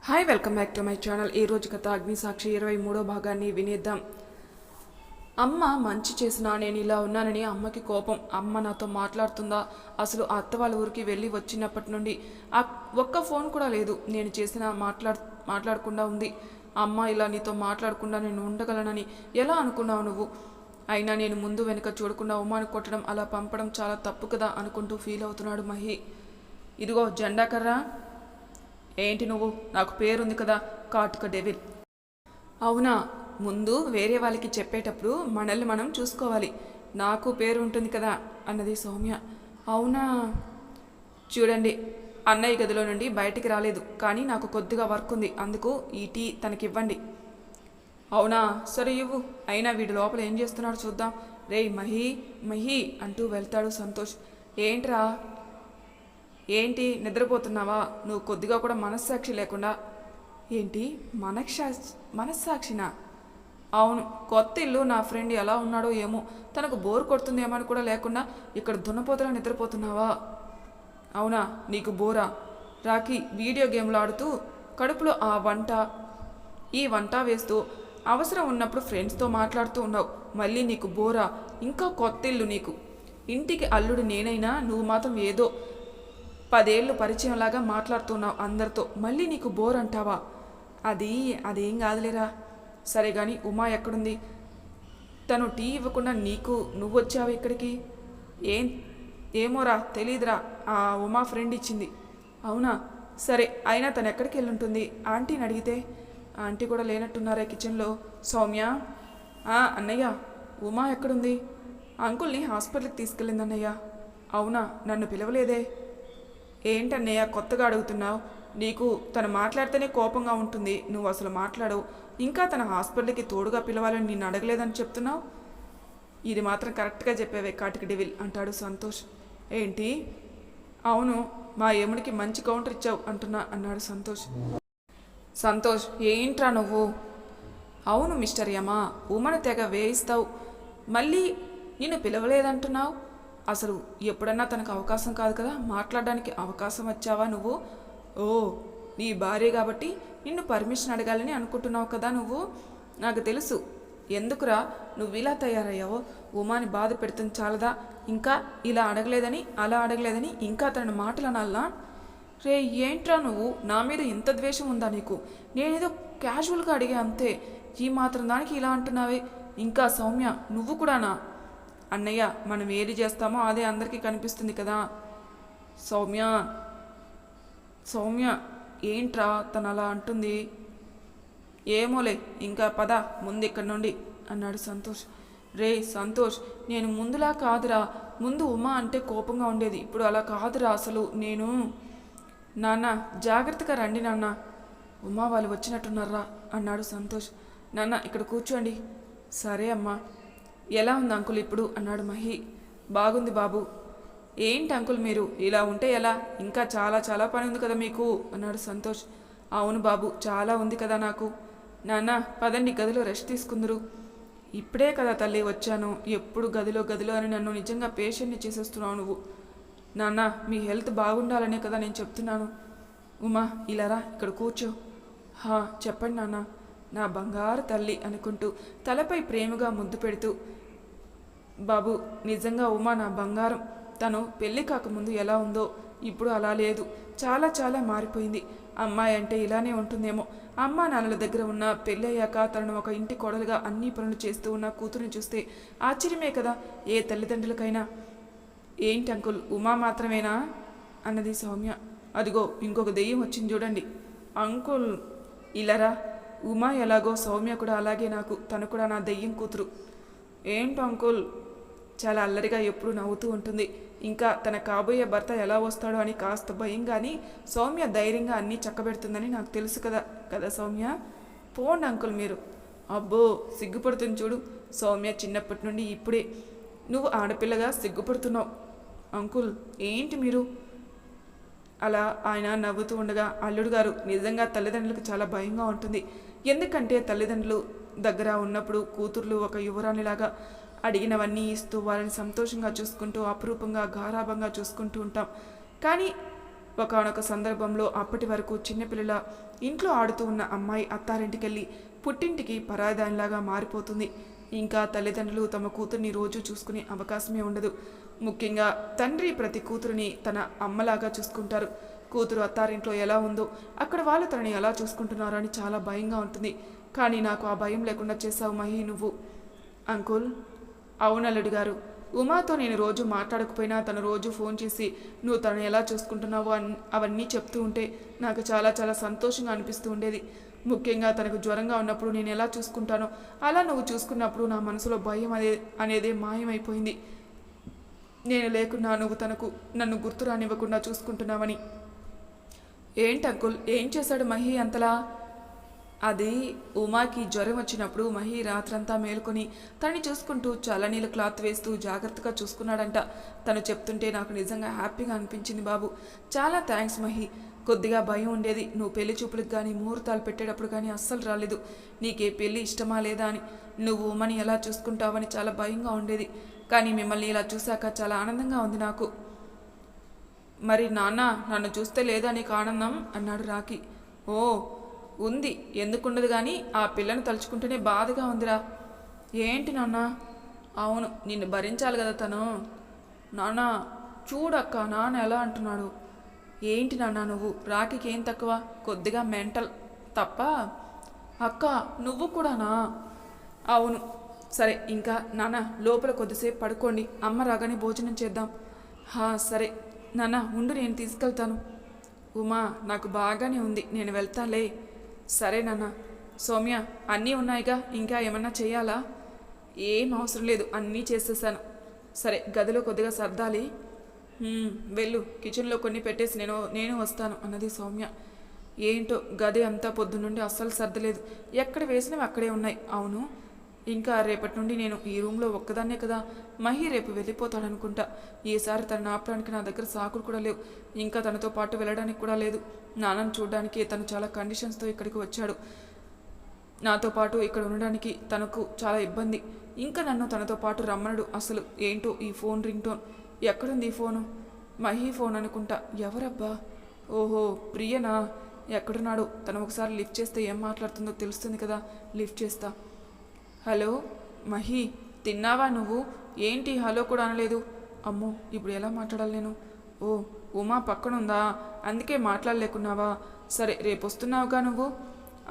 Hi welcome back to my channel. ఈ రోజు కథ అగ్నిసాక్షి 23వ భాగాన్ని వినేద్దాం. అమ్మ మంచి చేసినా నేను ఇలా ఉన్నానని అమ్మకి కోపం. అమ్మ నాతో మాట్లాడుతుందా? అసలు అత్త వాళ్ళ ఊరికి వెళ్ళి వచ్చినప్పటి నుండి ఒక్క ఫోన్ కూడా లేదు. నేను చేసిన మాట్లాడకుండా ఉంది. అమ్మ ఇలా నీతో మాట్లాడకుండా నేను ఉండగలనని ఎలా అనుకున్నావు నువ్వు? అయినా నేను ముందు వెనుక చూడకుండా ఉమాను కొట్టడం, అలా పంపడం చాలా తప్పు కదా అనుకుంటూ ఫీల్ అవుతున్నాడు మహి. ఇదిగో జెండా కర్రా. ఏంటి నువ్వు? నాకు పేరుంది కదా, కాటుక డెవిల్. అవునా? ముందు వేరే వాళ్ళకి చెప్పేటప్పుడు మనల్ని మనం చూసుకోవాలి. నాకు పేరు ఉంటుంది కదా అన్నది సౌమ్య. అవునా? చూడండి, అన్నయ్య గదిలో నుండి బయటికి రాలేదు, కానీ నాకు కొద్దిగా వర్క్ ఉంది, అందుకు ఈ టీ తనకివ్వండి. అవునా? సరే ఇవ్వు. అయినా వీడి లోపల ఏం చేస్తున్నాడు చూద్దాం. రేయ్ మహి, మహి అంటూ వెళ్తాడు సంతోష్. ఏంట్రా? ఏంటి నిద్రపోతున్నావా? నువ్వు కొద్దిగా కూడా మనస్సాక్షి లేకుండా. ఏంటి మనస్సాక్షినా? అవును, కొత్త ఇల్లు, నా ఫ్రెండ్ ఎలా ఉన్నాడో ఏమో, తనకు బోర్ కొడుతుందేమో అని కూడా లేకుండా ఇక్కడ దున్నపోతలా నిద్రపోతున్నావా? అవునా? నీకు బోరా? రాకి వీడియో గేమ్లు ఆడుతూ కడుపులో ఈ వంట వేస్తూ అవసరం ఉన్నప్పుడు ఫ్రెండ్స్తో మాట్లాడుతూ ఉన్నావు. మళ్ళీ నీకు బోరా? ఇంకా కొత్త ఇల్లు నీకు. ఇంటికి అల్లుడు నేనైనా నువ్వు మాత్రం ఏదో 10 ఏళ్ళు పరిచయంలాగా మాట్లాడుతున్నావు అందరితో. మళ్ళీ నీకు బోర్ అంటావా? అదేం కాదులేరా. సరే కానీ ఉమా ఎక్కడుంది? తను టీ ఇవ్వకుండా నువ్వు వచ్చావు ఇక్కడికి? ఏమోరా, తెలీదురా. ఆ ఉమా ఫ్రెండ్ ఇచ్చింది. అవునా? సరే, అయినా తను ఎక్కడికి వెళ్ళుంటుంది? ఆంటీని అడిగితే? ఆంటీ కూడా లేనట్టున్నారే కిచెన్లో. సౌమ్య. అన్నయ్య, ఉమా ఎక్కడుంది? అంకుల్ని హాస్పిటల్కి తీసుకెళ్ళింది అన్నయ్య. అవునా? నన్ను పిలవలేదే? ఏంటన్నయ్య కొత్తగా అడుగుతున్నావు? నీకు తను మాట్లాడితేనే కోపంగా ఉంటుంది, నువ్వు అసలు మాట్లాడవు. ఇంకా తన హాస్పిటల్కి తోడుగా పిలవాలని నిన్ను అడగలేదని చెప్తున్నావు. ఇది మాత్రం కరెక్ట్గా చెప్పేవే కాటికి డెవిల్ అంటాడు సంతోష్. ఏంటి? అవును, మా యముడికి మంచి కౌంటర్ ఇచ్చావు అన్నాడు సంతోష్. సంతోష్, ఏంట్రా నువ్వు? అవును మిస్టర్ యమా, ఉమను తెగ వేయిస్తావు, మళ్ళీ నిన్ను పిలవలేదంటున్నావు. అసలు ఎప్పుడన్నా తనకు అవకాశం కాదు కదా మాట్లాడడానికి అవకాశం వచ్చావా నువ్వు? ఓ, నీ భార్య కాబట్టి నిన్ను పర్మిషన్ అడగాలని అనుకుంటున్నావు కదా నువ్వు. నాకు తెలుసు. ఎందుకురా నువ్వు ఇలా తయారయ్యావో? ఉమాని బాధ పెడుతుంది చాలదా? ఇంకా ఇలా అడగలేదని అలా అడగలేదని ఇంకా తన మాటలు అనాలనా? రే, ఏంట్రా నువ్వు? నా మీద ఇంత ద్వేషం ఉందా నీకు? నేనేదో క్యాజువల్గా అడిగా అంతే. ఈ మాత్రం దానికి ఇలా అంటున్నావే. ఇంకా సౌమ్య, నువ్వు కూడానా? అన్నయ్య, మనం ఏది చేస్తామో అదే అందరికీ కనిపిస్తుంది కదా. సౌమ్య ఏంట్రా తను అలా అంటుంది? ఏమోలే, ఇంకా పద ముందు ఇక్కడి నుండి అన్నాడు సంతోష్. రే సంతోష్, నేను ముందులా కాదురా. ముందు ఉమా అంటే కోపంగా ఉండేది, ఇప్పుడు అలా కాదురా అసలు. నాన్న జాగ్రత్తగా రండి నాన్న, ఉమా వాళ్ళు వచ్చినట్టున్నారా అన్నాడు సంతోష్. నాన్న ఇక్కడ కూర్చోండి. సరే అమ్మా. ఎలా ఉంది అంకుల్ ఇప్పుడు అన్నాడు మహి. బాగుంది బాబు. ఏంటి అంకుల్ మీరు ఇలా ఉంటే ఎలా? ఇంకా చాలా చాలా పని ఉంది కదా మీకు అన్నాడు సంతోష్. అవును బాబు, చాలా ఉంది కదా నాకు. నాన్న పదండి, గదిలో రెస్ట్ తీసుకుందరు. ఇప్పుడే కదా తల్లి వచ్చాను, ఎప్పుడు గదిలో అని నన్ను నిజంగా పేషెంట్ని చేసేస్తున్నావు నువ్వు. నాన్న మీ హెల్త్ బాగుండాలనే కదా నేను చెప్తున్నాను. ఉమా ఇలా రా, ఇక్కడ కూర్చో. చెప్పండి నాన్న. నా బంగారు తల్లి అనుకుంటూ తలపై ప్రేమగా ముద్దు పెడుతూ, బాబు నిజంగా ఉమా నా బంగారం. తను పెళ్ళి కాకముందు ఎలా ఉందో ఇప్పుడు అలా లేదు, చాలా చాలా మారిపోయింది. అమ్మాయి అంటే ఇలానే ఉంటుందేమో. అమ్మా నాన్నల దగ్గర ఉన్న పెళ్ళి అయ్యాక తనను ఒక ఇంటి కోడలుగా అన్ని పనులు చేస్తూ ఉన్న కూతురుని చూస్తే ఆశ్చర్యమే కదా ఏ తల్లిదండ్రులకైనా. ఏంటి అంకుల్, ఉమా మాత్రమేనా అన్నది సౌమ్య. అదిగో ఇంకొక దెయ్యం వచ్చింది చూడండి. అంకుల్ ఇలారా. ఉమా ఎలాగో సౌమ్య కూడా అలాగే నాకు. తను కూడా నా దెయ్యం కూతురు. ఏంటి అంకుల్? చాలా అల్లరిగా ఎప్పుడు నవ్వుతూ ఉంటుంది. ఇంకా తన కాబోయే భర్త ఎలా వస్తాడో అని కాస్త భయం, కానీ సౌమ్య ధైర్యంగా అన్నీ చక్కబెడుతుందని నాకు తెలుసు కదా సౌమ్య. పోండి అంకుల్ మీరు. అబ్బో సిగ్గుపడుతుంది చూడు. సౌమ్య చిన్నప్పటి నుండి ఇప్పుడే నువ్వు ఆడపిల్లగా సిగ్గుపడుతున్నావు. అంకుల్ ఏంటి మీరు అలా? ఆయన నవ్వుతూ ఉండగా, అల్లుడు గారు నిజంగా తల్లిదండ్రులకు చాలా భయంగా ఉంటుంది. ఎందుకంటే తల్లిదండ్రులు దగ్గర ఉన్నప్పుడు కూతుర్లు ఒక యువరాణిలాగా అడిగినవన్నీ ఇస్తూ వాళ్ళని సంతోషంగా చూసుకుంటూ అపురూపంగా గారాభంగా చూసుకుంటూ ఉంటాం. కానీ ఒకానొక సందర్భంలో అప్పటి వరకు చిన్నపిల్లల ఇంట్లో ఆడుతూ ఉన్న అమ్మాయి అత్తారింటికెళ్ళి పుట్టింటికి పరాయిదానిలాగా మారిపోతుంది. ఇంకా తల్లిదండ్రులు తమ కూతుర్ని రోజు చూసుకునే అవకాశమే ఉండదు. ముఖ్యంగా తండ్రి ప్రతి కూతురిని తన అమ్మలాగా చూసుకుంటారు. కూతురు అత్తారింట్లో ఎలా ఉందో అక్కడ వాళ్ళు తనని ఎలా చూసుకుంటున్నారో అని చాలా భయంగా ఉంటుంది. కానీ నాకు ఆ భయం లేకుండా చేశావు మహి నువ్వు. అంకుల్. అవునల్లుడు గారు. ఉమాతో నేను రోజు మాట్లాడకపోయినా తను రోజు ఫోన్ చేసి నువ్వు తనని ఎలా చూసుకుంటున్నావో అవన్నీ చెప్తూ ఉంటే నాకు చాలా చాలా సంతోషంగా అనిపిస్తూ ఉండేది. ముఖ్యంగా తనకు జ్వరంగా ఉన్నప్పుడు నేను ఎలా చూసుకుంటానో అలా నువ్వు చూసుకున్నప్పుడు నా మనసులో భయం అనేదే మాయమైపోయింది. నేను లేకున్నా నువ్వు నన్ను గుర్తు రానివ్వకుండా చూసుకుంటున్నావని. ఏంటి అంకుల్, ఏం చేశాడు మహి అంతలా? అది ఉమాకి జ్వరం వచ్చినప్పుడు మహి రాత్రంతా మేలుకొని తనని చూసుకుంటూ చల్లనీళ్ళ క్లాత్ వేస్తూ జాగ్రత్తగా చూసుకున్నాడంట. తను చెప్తుంటే నాకు నిజంగా హ్యాపీగా అనిపించింది బాబు. చాలా థ్యాంక్స్ మహి. కొద్దిగా భయం ఉండేది, నువ్వు పెళ్లి చూపులకు కానీ ముహూర్తాలు పెట్టేటప్పుడు కానీ అస్సలు రాలేదు. నీకే పెళ్ళి ఇష్టమా లేదా అని, నువ్వు ఉమని ఎలా చూసుకుంటావని చాలా భయంగా ఉండేది. కానీ మిమ్మల్ని ఇలా చూశాక చాలా ఆనందంగా ఉంది నాకు. మరి నాన్న నన్ను చూస్తే లేదా నీకు ఆనందం అన్నాడు రాకీ. ఓ ఉంది, ఎందుకుండదు కానీ ఆ పిల్లను తలుచుకుంటేనే బాధగా ఉందిరా. ఏంటి నాన్న? అవును, నిన్ను భరించాలి కదా తను. నాన్న చూడక్క నాన్న ఎలా అంటున్నాడు. ఏంటి నాన్న నువ్వు? రాకీకి ఏం తక్కువ? కొద్దిగా మెంటల్ తప్ప. అక్క నువ్వు కూడానా? అవును. సరే ఇంకా నాన్న లోపల కొద్దిసేపు పడుకోండి, అమ్మ రాగానే భోజనం చేద్దాం. సరే నాన్న ఉండు, నేను తీసుకెళ్తాను. ఉమా నాకు బాగానే ఉంది, నేను వెళ్తాలే. సరే నాన్న. సౌమ్య అన్నీ ఉన్నాయిగా, ఇంకా ఏమన్నా చేయాలా? ఏం అవసరం లేదు, అన్నీ చేసేసాను. సరే గదిలో కొద్దిగా సర్దాలి. వెళ్ళు, కిచెన్లో కొన్ని పెట్టేసి నేను వస్తాను అన్నది సౌమ్య. ఏంటో గది అంతా పొద్దున్నుండి అస్సలు సర్దలేదు, ఎక్కడ వేసినవి అక్కడే ఉన్నాయి. అవును, ఇంకా రేపటి నుండి నేను ఈ రూమ్లో ఒక్కదాన్నే కదా. మహి రేపు వెళ్ళిపోతాడనుకుంటా. ఈసారి తన ఆపడానికి నా దగ్గర సాకులు కూడా లేవు, ఇంకా తనతో పాటు వెళ్ళడానికి కూడా లేదు. నాన్నను చూడడానికి తను చాలా కండిషన్స్తో ఇక్కడికి వచ్చాడు. నాతో పాటు ఇక్కడ ఉండడానికి తనకు చాలా ఇబ్బంది. ఇంకా నన్ను తనతో పాటు రమ్మనడు అసలు. ఏంటో ఈ ఫోన్ రింగ్ టోన్. ఎక్కడుంది ఈ ఫోను? మహి ఫోన్ అనుకుంటా. ఎవరబ్బా? ఓహో ప్రియనా. ఎక్కడున్నాడు? తను ఒకసారి లిఫ్ట్ చేస్తే ఏం మాట్లాడుతుందో తెలుస్తుంది కదా, లిఫ్ట్ చేస్తా. హలో మహి, తిన్నావా నువ్వు? ఏంటి హలో కూడా అనలేదు? అమ్మో ఇప్పుడు ఎలా మాట్లాడాలి నేను? ఓ ఉమా పక్కనుందా, అందుకే మాట్లాడలేకున్నావా? సరే రేపు వస్తున్నావుగా నువ్వు?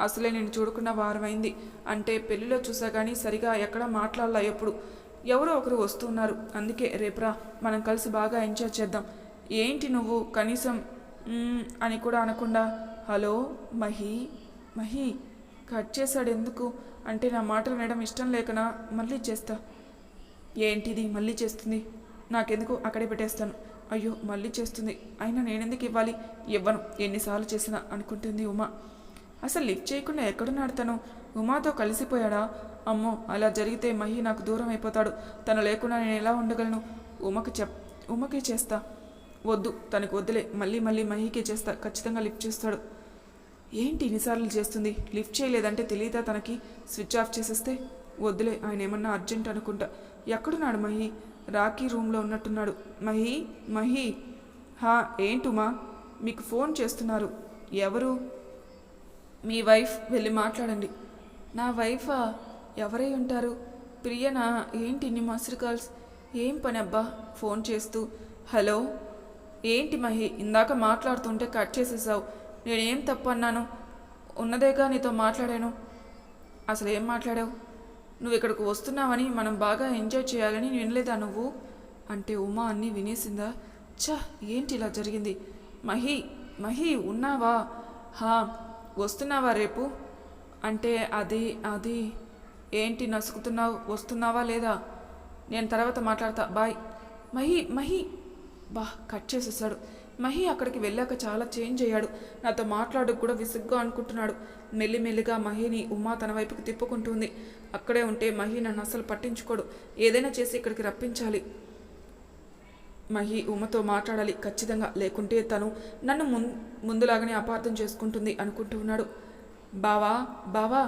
అసలే నేను చూడకుండా వారం అయింది. అంటే పెళ్ళిలో చూసా కానీ సరిగా ఎక్కడా మాట్లాడలా. ఎప్పుడు ఎవరో ఒకరు వస్తున్నారు, అందుకే రేపురా మనం కలిసి బాగా ఎంజాయ్ చేద్దాం. ఏంటి నువ్వు కనీసం అని కూడా అనకుండా హలో మహి. మహి కట్ చేశాడు ఎందుకు? అంటే నా మాటలు వినడం ఇష్టం లేకనా? మళ్ళీ చేస్తా. ఏంటిది మళ్ళీ చేస్తుంది? నాకెందుకు, అక్కడే పెట్టేస్తాను. అయ్యో మళ్ళీ చేస్తుంది, అయినా నేనెందుకు ఇవ్వాలి? ఇవ్వను, ఎన్నిసార్లు చేసినా అనుకుంటుంది ఉమా. అసలు లిఫ్ట్ చేయకుండా ఎక్కడున్నాడు తను? ఉమాతో కలిసిపోయాడా? అమ్మో అలా జరిగితే మహి నాకు దూరం అయిపోతాడు. తను లేకుండా నేను ఎలా ఉండగలను? ఉమకే చేస్తా. వద్దు తనకు వద్దులే, మళ్ళీ మళ్ళీ మహికే చేస్తా, ఖచ్చితంగా లిఫ్ట్ చేస్తాడు. ఏంటి ఇన్నిసార్లు చేస్తుంది? లిఫ్ట్ చేయలేదంటే తెలియదా తనకి? స్విచ్ ఆఫ్ చేసేస్తే? వద్దులే, ఆయన ఏమన్నా అర్జెంట్ అనుకుంటా. ఎక్కడున్నాడు మహి? రాకీ రూమ్లో ఉన్నట్టున్నాడు. మహి మహి. ఏంటుమా? మీకు ఫోన్ చేస్తున్నారు. ఎవరు? మీ వైఫ్, వెళ్ళి మాట్లాడండి. నా వైఫా? ఎవరై ఉంటారు? ప్రియనా? ఏంటి ఇన్ని మస్డ్ కాల్స్? ఏం పని అబ్బా ఫోన్ చేస్తూ? హలో ఏంటి మహి, ఇందాక మాట్లాడుతుంటే కట్ చేసేసావు. నేనేం తప్పు అన్నాను? ఉన్నదేగా నీతో మాట్లాడాను. అసలు ఏం మాట్లాడావు? నువ్వు ఇక్కడికి వస్తున్నావని, మనం బాగా ఎంజాయ్ చేయాలని వినలేదా నువ్వు? అంటే ఉమా అన్నీ వినేసిందా? ఏంటి ఇలా జరిగింది? మహి మహి ఉన్నావా? వస్తున్నావా రేపు? అంటే అది ఏంటి నసుకుతున్నావు? వస్తున్నావా లేదా? నేను తర్వాత మాట్లాడతా, బాయ్. మహి కట్ చేసేసాడు. మహి అక్కడికి వెళ్ళాక చాలా చేంజ్ అయ్యాడు. నాతో మాట్లాడు కూడా విసుగ్గా అనుకుంటున్నాడు. మెల్లిమెల్లిగా మహిని ఉమా తన వైపుకి తిప్పుకుంటుంది. అక్కడే ఉంటే మహి నన్ను అసలు పట్టించుకోడు. ఏదైనా చేసి ఇక్కడికి రప్పించాలి. మహి ఉమతో మాట్లాడాలి ఖచ్చితంగా, లేకుంటే తను నన్ను ముందులాగానే అపార్థం చేసుకుంటుంది అనుకుంటూ ఉన్నాడు. బావా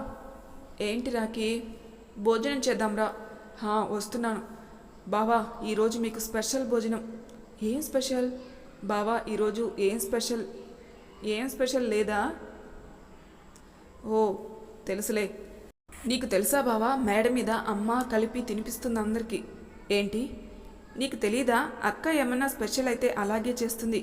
ఏంటి రాకీ? భోజనం చేద్దాంరా. వస్తున్నాను బావా. ఈరోజు మీకు స్పెషల్ భోజనం. ఏం స్పెషల్? బావా ఈరోజు ఏం స్పెషల్ లేదా? ఓ తెలుసులే. నీకు తెలుసా బావా, మేడ మీద అమ్మ కలిపి తినిపిస్తుంది అందరికీ. ఏంటి, నీకు తెలీదా? అక్క ఏమన్నా స్పెషల్ అయితే అలాగే చేస్తుంది.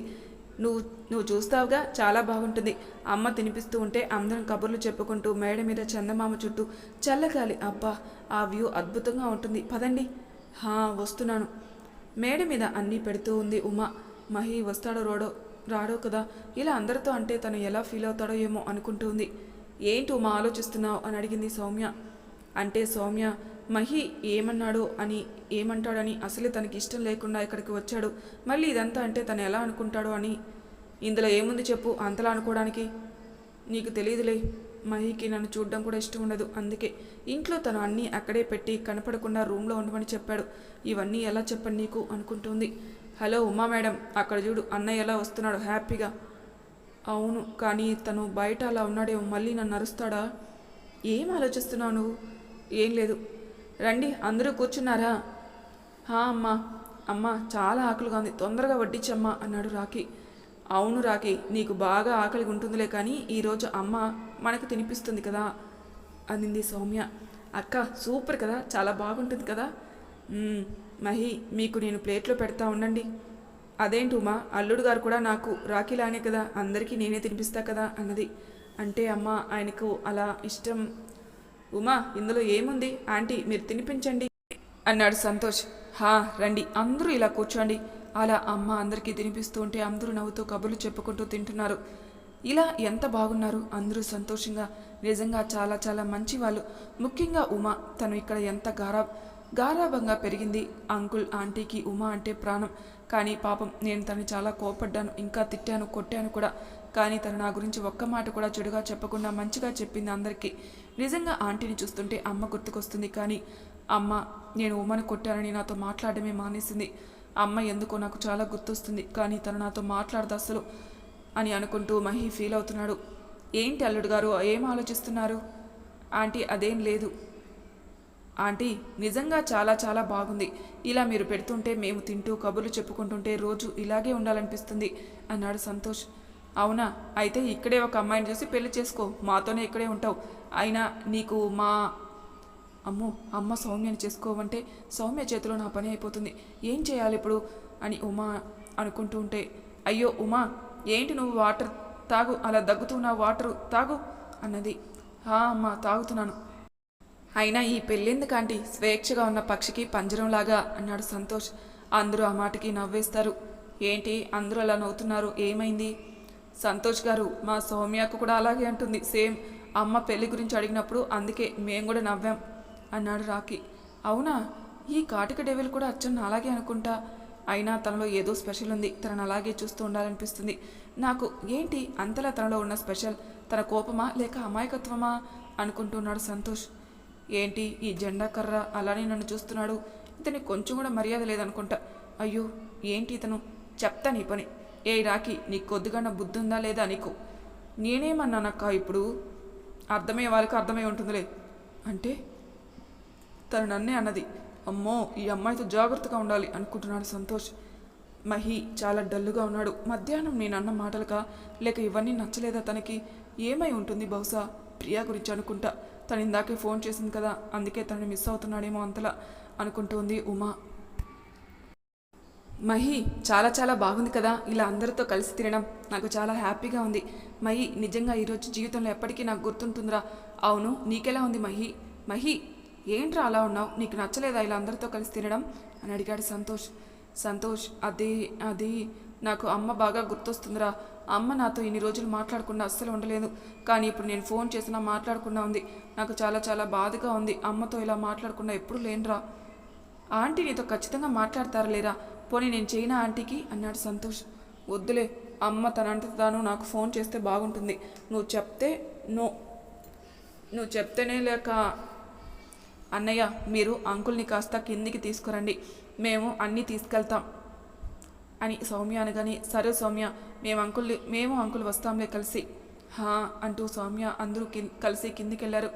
నువ్వు నువ్వు చూస్తావుగా, చాలా బాగుంటుంది. అమ్మ తినిపిస్తూ ఉంటే అందరం కబుర్లు చెప్పుకుంటూ మేడ మీద చందమామ చుట్టూ చల్లగాలి, అబ్బా ఆ వ్యూ అద్భుతంగా ఉంటుంది. పదండి. వస్తున్నాను. మేడ మీద అన్నీ పెడుతూ ఉంది ఉమా. మహి వస్తాడో రాడో కదా, ఇలా అందరితో అంటే తను ఎలా ఫీల్ అవుతాడో ఏమో అనుకుంటూ ఉంది. ఏంటి ఉమా ఆలోచిస్తున్నావు అని అడిగింది సౌమ్య. అంటే సౌమ్య మహి ఏమంటాడని అసలే తనకి ఇష్టం లేకుండా ఇక్కడికి వచ్చాడు. మళ్ళీ ఇదంతా అంటే తను ఎలా అనుకుంటాడో అని. ఇందులో ఏముంది చెప్పు అంతలా అనుకోవడానికి? నీకు తెలియదులే, మహికి నన్ను చూడడం కూడా ఇష్టం ఉండదు. అందుకే ఇంట్లో తను అన్నీ అక్కడే పెట్టి కనపడకుండా రూమ్లో ఉండమని చెప్పాడు. ఇవన్నీ ఎలా చెప్పండి నీకు అనుకుంటుంది. హలో ఉమా మేడం, అక్కడ చూడు అన్నయ్య ఎలా వస్తున్నాడు హ్యాపీగా. అవును, కానీ తను బయట అలా ఉన్నాడేమో, మళ్ళీ నన్ను అరుస్తాడా? ఏం ఆలోచిస్తున్నావు నువ్వు? ఏం లేదు. రండి, అందరూ కూర్చున్నారా? అమ్మా అమ్మ చాలా ఆకలిగా ఉంది, తొందరగా వడ్డించమ్మా అన్నాడు రాఖీ. అవును రాఖీ, నీకు బాగా ఆకలిగా ఉంటుందిలే, కానీ ఈరోజు అమ్మ మనకు తినిపిస్తుంది కదా అనింది సౌమ్య. అక్క సూపర్ కదా, చాలా బాగుంటుంది కదా. మహి, మీకు నేను ప్లేట్లో పెడతా ఉండండి. అదేంటి ఉమా, అల్లుడు గారు కూడా నాకు రాఖీలానే కదా, అందరికీ నేనే తినిపిస్తా కదా అన్నది. అంటే అమ్మ ఆయనకు అలా ఇష్టం. ఉమా, ఇందులో ఏముంది ఆంటీ, మీరు తినిపించండి అన్నాడు సంతోష్. రండి అందరూ ఇలా కూర్చోండి. అలా అమ్మ అందరికీ తినిపిస్తూ ఉంటే అందరూ నవ్వుతూ కబుర్లు చెప్పుకుంటూ తింటున్నారు. ఇలా ఎంత బాగున్నారు అందరూ సంతోషంగా. నిజంగా చాలా చాలా మంచి వాళ్ళు. ముఖ్యంగా ఉమా, తను ఇక్కడ ఎంత గారాభంగా పెరిగింది. అంకుల్ ఆంటీకి ఉమా అంటే ప్రాణం. కానీ పాపం నేను తను చాలా కోపడ్డాను, ఇంకా తిట్టాను, కొట్టాను కూడా. కానీ తను నా గురించి ఒక్క మాట కూడా చెడుగా చెప్పకుండా మంచిగా చెప్పింది అందరికీ. నిజంగా ఆంటీని చూస్తుంటే అమ్మ గుర్తుకొస్తుంది. కానీ అమ్మ నేను ఉమ్మను కొట్టానని నాతో మాట్లాడమే మానేసింది. అమ్మ ఎందుకో నాకు చాలా గుర్తొస్తుంది, కానీ తను నాతో మాట్లాడదు అసలు అని అనుకుంటూ మహి ఫీల్ అవుతున్నాడు. ఏంటి అల్లుడు గారు, ఏం ఆలోచిస్తున్నారు? ఆంటీ అదేం లేదు ఆంటీ, నిజంగా చాలా చాలా బాగుంది. ఇలా మీరు పెడుతుంటే మేము తింటూ కబుర్లు చెప్పుకుంటుంటే రోజు ఇలాగే ఉండాలనిపిస్తుంది అన్నాడు సంతోష్. అవునా, అయితే ఇక్కడే ఒక అమ్మాయిని చూసి పెళ్లి చేసుకో, మాతోనే ఇక్కడే ఉంటావు. అయినా నీకు అమ్మ సౌమ్యని చేసుకోవంటే సౌమ్య చేతిలో నా పని అయిపోతుంది. ఏం చేయాలి ఇప్పుడు అని ఉమా అనుకుంటూ ఉంటే, అయ్యో ఉమా, ఏంటి నువ్వు వాటర్ తాగు, అలా దగ్గుతున్నా వాటరు తాగు అన్నది. అమ్మ తాగుతున్నాను. అయినా ఈ పెళ్ళెందుకంటే స్వేచ్ఛగా ఉన్న పక్షికి పంజరంలాగా అన్నాడు సంతోష్. అందరూ ఆ మాటకి నవ్వేస్తారు. ఏంటి అందరూ అలా నవ్వుతున్నారు, ఏమైంది? సంతోష్ గారు, మా సౌమ్యకు కూడా అలాగే అంటుంది, సేమ్ అమ్మ పెళ్లి గురించి అడిగినప్పుడు అందుకే మేము కూడా నవ్వాం అన్నాడు రాఖీ. అవునా, ఈ కాటిక డెవిల్ కూడా అచ్చన్న అలాగే అనుకుంటా. అయినా తనలో ఏదో స్పెషల్ ఉంది, తనను అలాగే చూస్తూ ఉండాలనిపిస్తుంది నాకు. ఏంటి అంతలా తనలో ఉన్న స్పెషల్? తన కోపమా లేక అమాయకత్వమా అనుకుంటున్నాడు సంతోష్. ఏంటి ఈ జెండా కర్ర అలానే నన్ను చూస్తున్నాడు, ఇతనికి కొంచెం కూడా మర్యాద లేదనుకుంటా. అయ్యో ఏంటి ఇతను, చెప్తా నీ పని. ఏ రాఖీ, నీకు కొద్దిగా బుద్ధి ఉందా లేదా నీకు? నేనేమన్నానక్క, ఇప్పుడు అర్థమయ్యే వాళ్ళకి అర్థమై ఉంటుందిలే అంటే తను నన్నే అన్నది. అమ్మో, ఈ అమ్మాయితో జాగ్రత్తగా ఉండాలి అనుకుంటున్నాడు సంతోష్. మహి చాలా డల్లుగా ఉన్నాడు. మధ్యాహ్నం నేను అన్న మాటలుగా లేక ఇవన్నీ నచ్చలేదా తనకి? ఏమై ఉంటుంది? బహుశా ప్రియా గురించి అనుకుంటా. తను ఇందాకే ఫోన్ చేసింది కదా, అందుకే తనని మిస్ అవుతున్నాడేమో అంతలా అనుకుంటుంది ఉమా. మహి, చాలా చాలా బాగుంది కదా ఇలా అందరితో కలిసి తినడం, నాకు చాలా హ్యాపీగా ఉంది. మహి, నిజంగా ఈరోజు జీవితంలో ఎప్పటికీ నాకు గుర్తుంటుందిరా. అవును, నీకెలా ఉంది మహి? మహి, ఏంట్రా అలా ఉన్నావు? నీకు నచ్చలేదా ఇలా అందరితో కలిసి తినడం అని అడిగాడు సంతోష్. సంతోష్, అది నాకు అమ్మ బాగా గుర్తొస్తుందిరా. అమ్మ నాతో ఇన్ని రోజులు మాట్లాడకుండా అస్సలు ఉండలేదు, కానీ ఇప్పుడు నేను ఫోన్ చేసినా మాట్లాడకుండా ఉంది. నాకు చాలా చాలా బాధగా ఉంది. అమ్మతో ఇలా మాట్లాడకుండా ఎప్పుడు లేనురా. ఆంటీ నీతో ఖచ్చితంగా మాట్లాడతారా లేరా? పోనీ నేను చేయనా ఆంటీకి అన్నాడు సంతోష్. వద్దులే, అమ్మ తనంటే తాను నాకు ఫోన్ చేస్తే బాగుంటుంది. నువ్వు చెప్తేనే లేక. అన్నయ్య, మీరు అంకుల్ని కాస్త కిందికి తీసుకురండి, మేము అన్నీ తీసుకెళ్తాం అని సౌమ్య అనగానే, సరే సౌమ్య, మేము అంకుల్ వస్తాంలే కలిసి అంటూ సౌమ్య అందరూ కలిసి కిందికి వెళ్ళారు.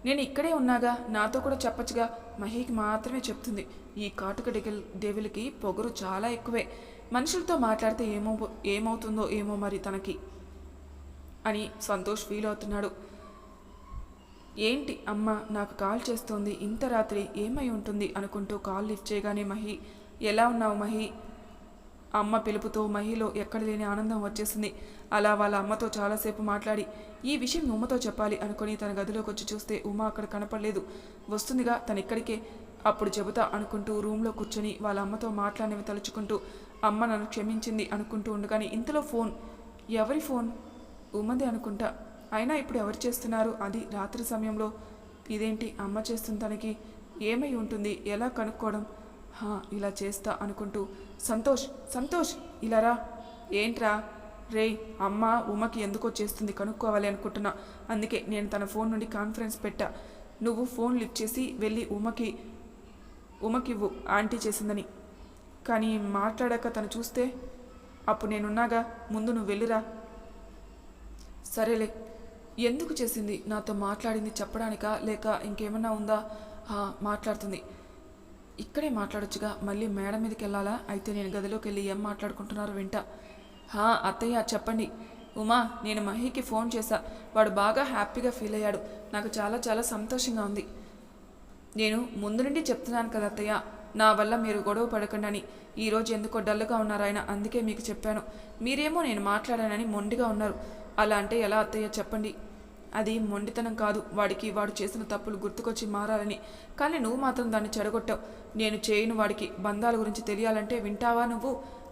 నేను ఇక్కడే ఉన్నాగా, నాతో కూడా చెప్పచ్చుగా. మహికి మాత్రమే చెప్తుంది. ఈ కాటుక డెవిల్కి పొగరు చాలా ఎక్కువే. మనుషులతో మాట్లాడితే ఏమవుతుందో ఏమో మరి తనకి అని సంతోష్ ఫీల్ అవుతున్నాడు. ఏంటి అమ్మ నాకు కాల్ చేస్తోంది, ఇంత రాత్రి ఏమై ఉంటుంది అనుకుంటూ కాల్ లిఫ్ట్ చేయగానే మహి, ఎలా ఉన్నావు మహి? అమ్మ పిలుపుతో మహిలో ఎక్కడ లేని ఆనందం వచ్చేసింది. అలా వాళ్ళ అమ్మతో చాలాసేపు మాట్లాడి ఈ విషయం ఉమ్మతో చెప్పాలి అనుకుని తన గదిలోకి వచ్చి చూస్తే ఉమ అక్కడ కనపడలేదు. వస్తుందిగా తనిక్కడికే, అప్పుడు చెబుతా అనుకుంటూ రూమ్లో కూర్చొని వాళ్ళ అమ్మతో మాట్లాడినవి తలుచుకుంటూ అమ్మ నన్ను క్షమించింది అనుకుంటూ ఉండగానే ఇంతలో ఫోన్. ఎవరి ఫోన్? ఉమ్మది అనుకుంటా. అయినా ఇప్పుడు ఎవరు చేస్తున్నారు, అది రాత్రి సమయంలో? ఇదేంటి అమ్మ చేస్తుంది, తనకి ఏమై ఉంటుంది, ఎలా కనుక్కోవడం? ఇలా చేస్తా అనుకుంటూ సంతోష్ సంతోష్ ఇలా రా. ఏంట్రా? రే, అమ్మ ఉమ్మకి ఎందుకో చేస్తుంది, కనుక్కోవాలి అనుకుంటున్నా. అందుకే నేను తన ఫోన్ నుండి కాన్ఫరెన్స్ పెట్టా. నువ్వు ఫోన్ లిఫ్ట్ చేసి వెళ్ళి ఉమ్మకివ్వు ఆంటీ చేసిందని. కానీ మాట్లాడాక తను చూస్తే అప్పుడు నేనున్నాగా, ముందు నువ్వు వెళ్ళిరా. సరేలే. ఎందుకు చేసింది? నాతో మాట్లాడింది చెప్పడానికా లేక ఇంకేమన్నా ఉందా? మాట్లాడుతుంది. ఇక్కడే మాట్లాడొచ్చుగా, మళ్ళీ మేడ మీదకి వెళ్ళాలా? అయితే నేను గదిలోకి వెళ్ళి ఏం మాట్లాడుకుంటున్నారో వింటా. అత్తయ్య చెప్పండి. ఉమా, నేను మహికి ఫోన్ చేశా. వాడు బాగా హ్యాపీగా ఫీల్ అయ్యాడు. నాకు చాలా చాలా సంతోషంగా ఉంది. నేను ముందు నుండి చెప్తున్నాను కదా అత్తయ్య, నా వల్ల మీరు గొడవ పడకండి అని. ఈరోజు ఎందుకో డల్గా ఉన్నారు ఆయన, అందుకే మీకు చెప్పాను. మీరేమో నేను మాట్లాడానని మొండిగా ఉన్నారు. అలా అంటే ఎలా అత్తయ్య చెప్పండి? అది మొండితనం కాదు, వాడు చేసిన తప్పులు గుర్తుకొచ్చి మారాలని. కానీ నువ్వు మాత్రం దాన్ని చెడగొట్టావు. నేను చేయను. వాడికి బంధాల గురించి తెలియాలంటే వింటావా నువ్వు?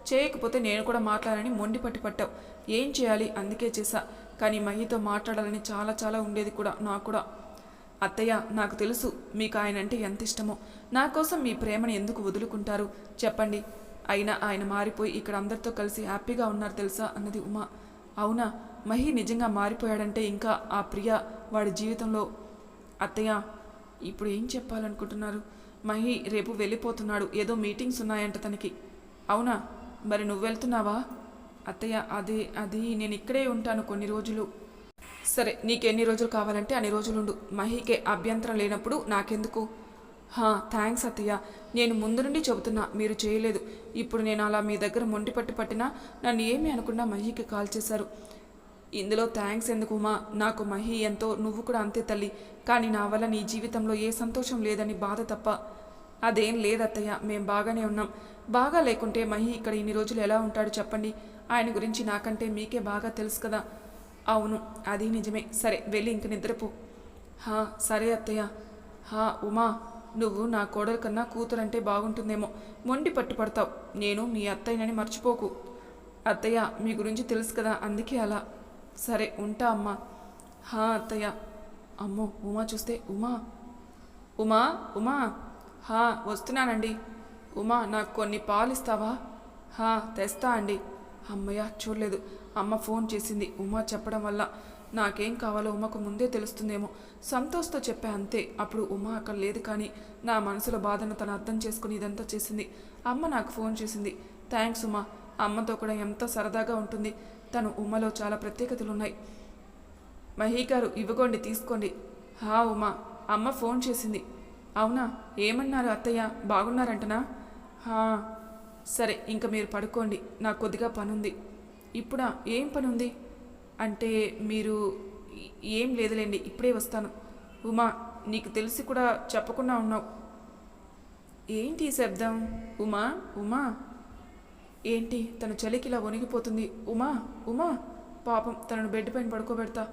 చేయకపోతే నేను కూడా మాట్లాడాలని మొండి పట్టావు. ఏం చేయాలి? అందుకే చేశా. కానీ మహితో మాట్లాడాలని చాలా చాలా ఉండేది కూడా నాకు కూడా. అత్తయ్య, నాకు తెలుసు మీకు ఆయన అంటే ఎంత ఇష్టమో. నా కోసం మీ ప్రేమను ఎందుకు వదులుకుంటారు చెప్పండి? అయినా ఆయన మారిపోయి ఇక్కడ అందరితో కలిసి హ్యాపీగా ఉన్నారు తెలుసా అన్నది ఉమా. అవునా? మహి నిజంగా మారిపోయాడంటే ఇంకా ఆ ప్రియ వాడి జీవితంలో. అత్తయ్య, ఇప్పుడు ఏం చెప్పాలనుకుంటున్నారు? మహి రేపు వెళ్ళిపోతున్నాడు, ఏదో మీటింగ్స్ ఉన్నాయంట తనకి. అవునా? మరి నువ్వు వెళ్తున్నావా? అత్తయ్య, అది నేను ఇక్కడే ఉంటాను కొన్ని రోజులు. సరే, నీకెన్ని రోజులు కావాలంటే అన్ని రోజులుండు. మహికే అభ్యంతరం లేనప్పుడు నాకెందుకు? థ్యాంక్స్ అత్తయ్య. నేను ముందు నుండి చెబుతున్నా, మీరు చేయలేదు. ఇప్పుడు నేను అలా మీ దగ్గర మొండి పట్టినా నన్ను ఏమీ అనకుండా మహికి కాల్ చేశారు. ఇందులో థ్యాంక్స్ ఎందుకు ఉమా? నాకు మహి ఎంతో, నువ్వు కూడా అంతే తల్లి. కానీ నా వల్ల నీ జీవితంలో ఏ సంతోషం లేదని బాధ తప్ప. అదేం లేదత్తయ్య, మేం బాగానే ఉన్నాం. బాగా లేకుంటే మహి ఇక్కడ ఇన్ని రోజులు ఎలా ఉంటాడు చెప్పండి? ఆయన గురించి నాకంటే మీకే బాగా తెలుసు కదా. అవును, అది నిజమే. సరే, వెళ్ళి ఇంక నిద్రపో. సరే అత్తయ్య. ఉమా, నువ్వు నా కోడల కన్నా కూతురంటే బాగుంటుందేమో. మొండి పట్టుపడతావు. నేను మీ అత్తయ్యనని మర్చిపోకు. అత్తయ్య, మీ గురించి తెలుసు కదా, అందుకే అలా. సరే, ఉంటా అమ్మా. అత్తయ్య. అమ్మో, ఉమా చూస్తే. ఉమా ఉమా ఉమా వస్తున్నానండి. ఉమా, నాకు కొన్ని పాలు ఇస్తావా? తెస్తా అండి. అమ్మయ్య, చూడలేదు. అమ్మ ఫోన్ చేసింది. ఉమా చెప్పడం వల్ల నాకేం కావాలో ఉమకు ముందే తెలుస్తుందేమో. సంతోష్తో చెప్పా అంతే. అప్పుడు ఉమా అక్కడ లేదు. కానీ నా మనసులో బాధను తను అర్థం చేసుకుని ఇదంతా చేసింది. అమ్మ నాకు ఫోన్ చేసింది. థ్యాంక్స్ ఉమా. అమ్మతో కూడా ఎంత సరదాగా ఉంటుంది తను. ఉమ్మలో చాలా ప్రత్యేకతలు ఉన్నాయి. మహి గారు, ఇవ్వగోండి, తీసుకోండి. ఉమా, అమ్మ ఫోన్ చేసింది. అవునా? ఏమన్నారు అత్తయ్య? బాగున్నారంటనా? సరే, ఇంక మీరు పడుకోండి, నాకు కొద్దిగా పనుంది. ఇప్పుడా? ఏం పని ఉంది అంటే మీరు? ఏం లేదులేండి, ఇప్పుడే వస్తాను. ఉమా, నీకు తెలిసి కూడా చెప్పకుండా ఉన్నావు. ఏంటి ఈ శబ్దం? ఉమా ఉమా ఏంటి? తన చలికి ఇలా వణిగిపోతుంది. ఉమా ఉమా పాపం, తనను బెడ్ పైన పడుకోబెడతా.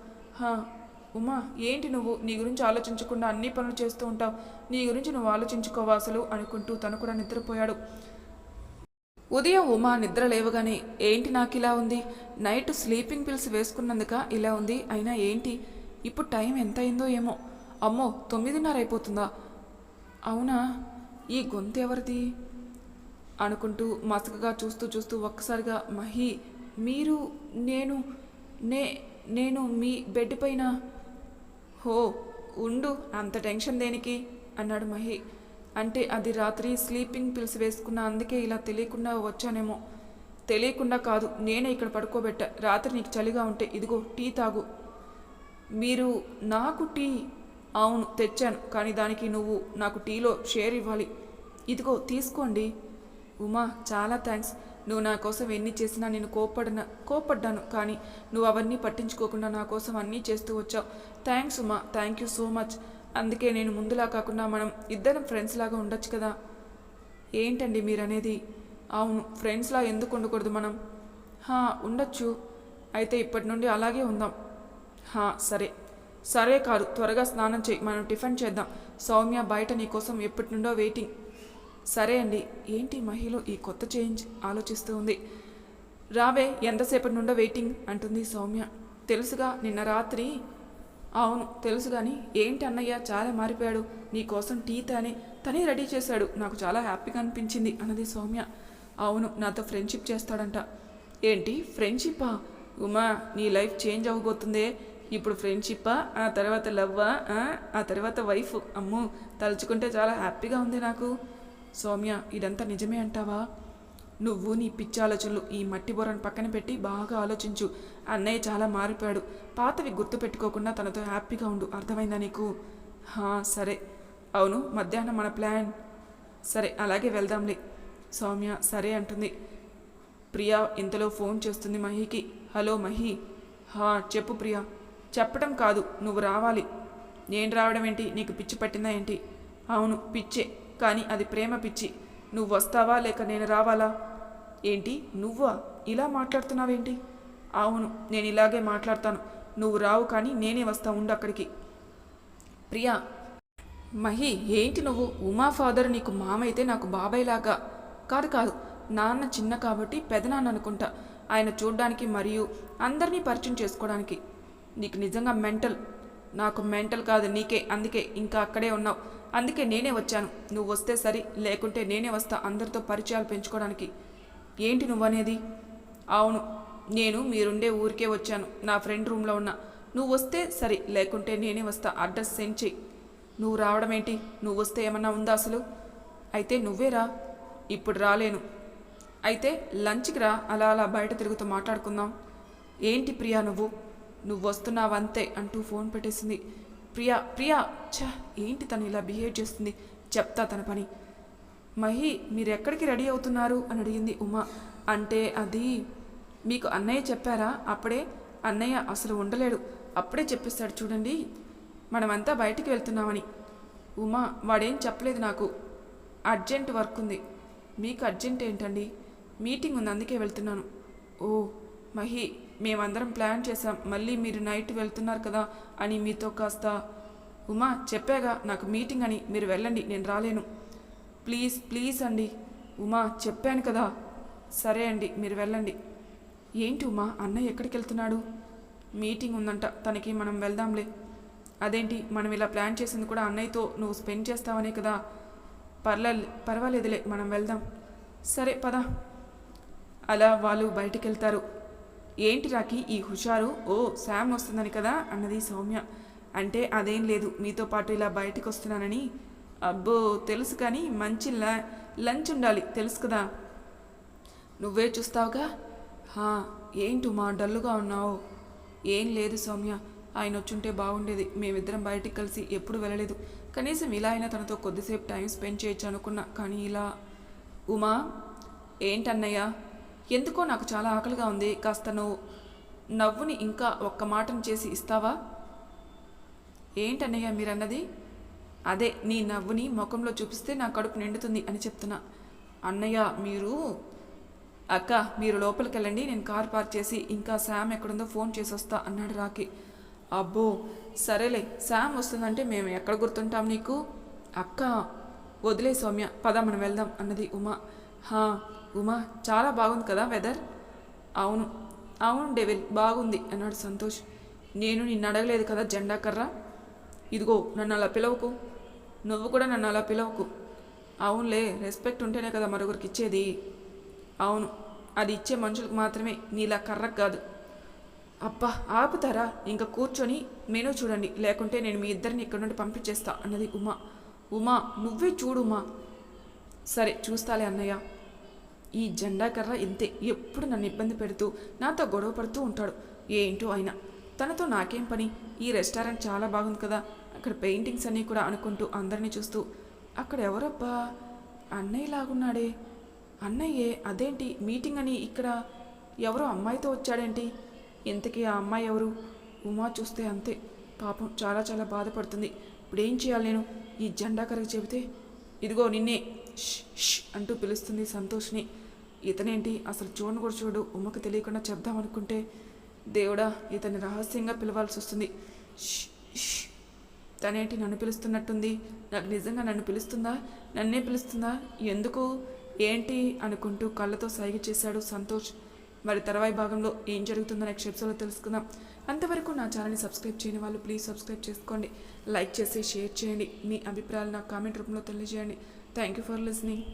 ఉమా, ఏంటి నువ్వు నీ గురించి ఆలోచించకుండా అన్ని పనులు చేస్తూ ఉంటావు? నీ గురించి నువ్వు ఆలోచించుకోవా అసలు అనుకుంటూ తను కూడా నిద్రపోయాడు. ఉదయం ఉమా నిద్ర లేవగానే, ఏంటి నాకు ఇలా ఉంది? నైట్ స్లీపింగ్ పిల్స్ వేసుకున్నందుక ఇలా ఉంది. అయినా ఏంటి ఇప్పుడు టైం ఎంత అయిందో ఏమో. అమ్మో, 9:30 అయిపోతుందా? అవునా? ఈ గొంతు ఎవరిది అనుకుంటూ మసకగా చూస్తూ ఒక్కసారిగా, మహి, మీరు? నేను మీ బెడ్ పైన? ఉండు, అంత టెన్షన్ దేనికి అన్నాడు మహి. అంటే అది రాత్రి స్లీపింగ్ పిల్స్ వేసుకున్నా, అందుకే ఇలా తెలియకుండా వచ్చానేమో. తెలియకుండా కాదు, నేనే ఇక్కడ పడుకోబెట్టా. రాత్రి నీకు చలిగా ఉంటే ఇదిగో టీ తాగు. మీరు? నాకు టీ? అవును, తెచ్చాను. కానీ దానికి నువ్వు నాకు టీలో షేర్ ఇవ్వాలి. ఇదిగో తీసుకోండి. ఉమా, చాలా థ్యాంక్స్. నువ్వు నా కోసం ఎన్ని చేసినా నేను కోపడ్డాను, కానీ నువ్వు అవన్నీ పట్టించుకోకుండా నా కోసం అన్నీ చేస్తూ వచ్చావు. Thanks Uma, thank you so much. అందుకే నేను ముందులా కాకుండా మనం ఇద్దరం ఫ్రెండ్స్ లాగా ఉండొచ్చు కదా. ఏంటండి మీరనేది? అవును, ఫ్రెండ్స్లా ఎందుకు ఉండకూడదు మనం? ఉండొచ్చు. అయితే ఇప్పటి నుండి అలాగే ఉందాం. సరే. సరే కాదు, త్వరగా స్నానం చేయి, మనం టిఫిన్ చేద్దాం. సౌమ్య బయట నీకోసం ఎప్పటి నుండో వెయిటింగ్. సరే అండి. ఏంటి మహిలో ఈ కొత్త చేంజ్ ఆలోచిస్తూ ఉంది. రావే, ఎంతసేపటి నుండో వెయిటింగ్ అంటుంది సౌమ్య. తెలుసుగా నిన్న రాత్రి. అవును తెలుసు, కానీ ఏంటి అన్నయ్య చాలా మారిపోయాడు, నీకోసం టీ తనే రెడీ చేశాడు, నాకు చాలా హ్యాపీగా అనిపించింది అన్నది సౌమ్య. అవును, నాతో ఫ్రెండ్షిప్ చేస్తాడంట. ఏంటి ఫ్రెండ్షిప్పా? ఉమా, నీ లైఫ్ చేంజ్ అవ్వబోతుందే. ఇప్పుడు ఫ్రెండ్షిప్పా, ఆ తర్వాత లవ్వా, ఆ తర్వాత వైఫ్. అమ్మో, తలుచుకుంటే చాలా హ్యాపీగా ఉంది నాకు. సౌమ్య, ఇదంతా నిజమే అంటావా? నువ్వు నీ పిచ్చి ఆలోచనలు ఈ మట్టి బొరను పక్కన పెట్టి బాగా ఆలోచించు. అన్నయ్య చాలా మారిపోయాడు, పాతవి గుర్తు పెట్టుకోకుండా తనతో హ్యాపీగా ఉండు, అర్థమైందా నీకు? సరే. అవును, మధ్యాహ్నం మన ప్లాన్. సరే అలాగే వెళ్దాంలే. సౌమ్య సరే అంటుంది. ప్రియా ఇంతలో ఫోన్ చేస్తుంది మహికి. హలో మహి. చెప్పు ప్రియా. చెప్పడం కాదు, నువ్వు రావాలి. నేను రావడం ఏంటి, నీకు పిచ్చి పట్టిందా ఏంటి? అవును పిచ్చే, కానీ అది ప్రేమ పిచ్చి. నువ్వు వస్తావా లేక నేను రావాలా? ఏంటి నువ్వా? ఇలా మాట్లాడుతున్నావేంటి? అవును, నేను ఇలాగే మాట్లాడతాను. నువ్వు రావు, కానీ నేనే వస్తా, ఉండు అక్కడికి. ప్రియా. మహి ఏంటి నువ్వు? ఉమా ఫాదర్ నీకు మామైతే నాకు బాబాయ్ లాగా. కాదు, నాన్న చిన్న కాబట్టి పెదనాన్న అనుకుంటా. ఆయన చూడ్డానికి మరియు అందరినీ పరిచయం చేసుకోవడానికి. నీకు నిజంగా మెంటల్. నాకు మెంటల్ కాదు, నీకే. అందుకే ఇంకా అక్కడే ఉన్నావు. అందుకే నేనే వచ్చాను. నువ్వు వస్తే సరి, లేకుంటే నేనే వస్తా అందరితో పరిచయాలు పెంచుకోవడానికి. ఏంటి నువ్వనేది? అవును, నేను మీరుండే ఊరికే వచ్చాను, నా ఫ్రెండ్ రూమ్లో ఉన్నా. నువ్వు వస్తే సరి, లేకుంటే నేనే వస్తా. అడ్రస్ సెండ్ చెయ్యి. నువ్వు రావడం ఏంటి? నువ్వు వస్తే ఏమన్నా ఉందా అసలు? అయితే నువ్వే రా. ఇప్పుడు రాలేను. అయితే లంచ్కి రా, అలా బయట తిరుగుతూ మాట్లాడుకుందాం. ఏంటి ప్రియా నువ్వు వస్తున్నావంతే అంటూ ఫోన్ పెట్టేసింది. ప్రియా ఏంటి తను ఇలా బిహేవ్ చేస్తుంది? చెప్తా తన పని. మహి, మీరు ఎక్కడికి రెడీ అవుతున్నారు అని అడిగింది ఉమా. అంటే అది మీకు అన్నయ్య చెప్పారా? అప్పుడే అన్నయ్య అసలు ఉండలేడు, అప్పుడే చెప్పేస్తాడు చూడండి, మనమంతా బయటికి వెళ్తున్నామని. ఉమా, వాడేం చెప్పలేదు నాకు. అర్జెంట్ వర్క్ ఉంది. మీకు అర్జెంట్ ఏంటండి? మీటింగ్ ఉంది, అందుకే వెళ్తున్నాను. ఓ మహి, మేమందరం ప్లాన్ చేశాం, మళ్ళీ మీరు నైట్ వెళ్తున్నారు కదా అని మీతో కాస్త. ఉమా, చెప్పాగా నాకు మీటింగ్ అని, మీరు వెళ్ళండి, నేను రాలేను. ప్లీజ్ అండి. ఉమా, చెప్పాను కదా. సరే అండి, మీరు వెళ్ళండి. ఏంటి ఉమా, అన్నయ్య ఎక్కడికి వెళ్తున్నాడు? మీటింగ్ ఉందంట తనకి, మనం వెళ్దాంలే. అదేంటి, మనం ఇలా ప్లాన్ చేసింది కూడా అన్నయ్యతో నువ్వు స్పెండ్ చేస్తావనే కదా. పర్వాలేదులే, మనం వెళ్దాం. సరే పద. అలా వాళ్ళు బయటికి వెళ్తారు. ఏంటి రాకి ఈ హుషారు? ఓ శామ్ వస్తుందని కదా అన్నది సౌమ్య. అంటే అదేం లేదు, మీతో పాటు ఇలా బయటికి వస్తున్నానని. అబ్బో తెలుసు, కానీ మంచి లంచ్ ఉండాలి తెలుసు కదా. నువ్వే చూస్తావుగా. ఏంటి మా డల్లుగా ఉన్నావు? ఏం లేదు సౌమ్య, ఆయన వచ్చుంటే బాగుండేది. మేమిద్దరం బయటికి కలిసి ఎప్పుడు వెళ్ళలేదు. కనీసం ఇలా అయినా తనతో కొద్దిసేపు టైం స్పెండ్ చేయొచ్చు అనుకున్నా, కానీ ఇలా. ఉమా. ఏంటన్నయ్య? ఎందుకో నాకు చాలా ఆకలిగా ఉంది, కాస్త నువ్వు నవ్వుని ఇంకా ఒక్క మాటను చేసి ఇస్తావా? ఏంటన్నయ్య మీరన్నది? అదే, నీ నవ్వుని ముఖంలో చూపిస్తే నా కడుపు నిండుతుంది అని చెప్తున్నా. అన్నయ్య అక్క మీరు లోపలికి వెళ్ళండి, నేను కార్ పార్క్ చేసి ఇంకా శామ్ ఎక్కడుందో ఫోన్ చేసి వస్తా అన్నాడు రాకి. అబ్బో సరేలే, శామ్ వస్తుందంటే మేము ఎక్కడ గుర్తుంటాం నీకు? అక్క వదిలే సౌమ్య, పద మనం వెళ్దాం అన్నది ఉమా. ఉమా, చాలా బాగుంది కదా వెదర్? అవును డెవిల్, బాగుంది అన్నాడు సంతోష్. నేను నిన్ను అడగలేదు కదా జెండా కర్ర. ఇదిగో నన్ను అలా పిలవకు. నువ్వు కూడా నన్ను అలా పిలవకు. అవునులే, రెస్పెక్ట్ ఉంటేనే కదా మరొకరికి ఇచ్చేది. అవును, అది ఇచ్చే మనుషులకు మాత్రమే, నీలా కర్రకు కాదు. అబ్బా ఆపుతారా? ఇంకా కూర్చొని మెనూ చూడండి, లేకుంటే నేను మీ ఇద్దరిని ఇక్కడ నుండి పంపించేస్తా అన్నది ఉమా. నువ్వే చూడు ఉమా. సరే చూస్తాలే అన్నయ్య. ఈ జెండా కర్ర ఇంతే, ఎప్పుడు నన్ను ఇబ్బంది పెడుతూ నాతో గొడవ పడుతూ ఉంటాడు. ఏంటో అయినా తనతో నాకేం పని? ఈ రెస్టారెంట్ చాలా బాగుంది కదా, అక్కడ పెయింటింగ్స్ అన్నీ కూడా అనుకుంటూ అందరినీ చూస్తూ, అక్కడ ఎవరబ్బా అన్నయ్య లాగున్నాడే, అన్నయ్యే, అదేంటి మీటింగ్ అని ఇక్కడ ఎవరో అమ్మాయితో వచ్చాడేంటి? ఇంతకీ ఆ అమ్మాయి ఎవరు? ఉమా చూస్తే అంతే, పాపం చాలా చాలా బాధపడుతుంది. ఇప్పుడేం చేయాలి నేను? ఈ జెండా కరగ చెబితే ఇదిగో నిన్నే ష్ ష్ అంటూ పిలుస్తుంది సంతోష్ని. ఇతనేంటి అసలు చూడను కూడా చూడు, ఉమ్మకు తెలియకుండా చెప్దామనుకుంటే దేవుడా ఇతన్ని రహస్యంగా పిలవాల్సి వస్తుంది. ష్ ష్ తనేంటి నన్ను పిలుస్తున్నట్టుంది? నాకు నిజంగా నన్ను పిలుస్తుందా? నన్నే పిలుస్తుందా? ఎందుకు ఏంటి అనుకుంటూ కళ్ళతో సైగ చేశాడు సంతోష్. మరి తర్వాయి భాగంలో ఏం జరుగుతుందో నెక్స్ట్ ఎపిసోడ్లో తెలుసుకుందాం. అంతవరకు నా ఛానల్ని సబ్స్క్రైబ్ చేయని వాళ్ళు ప్లీజ్ సబ్స్క్రైబ్ చేసుకోండి. లైక్ చేసి షేర్ చేయండి. మీ అభిప్రాయాలు నాకు కామెంట్ రూపంలో తెలియజేయండి. Thank you for listening.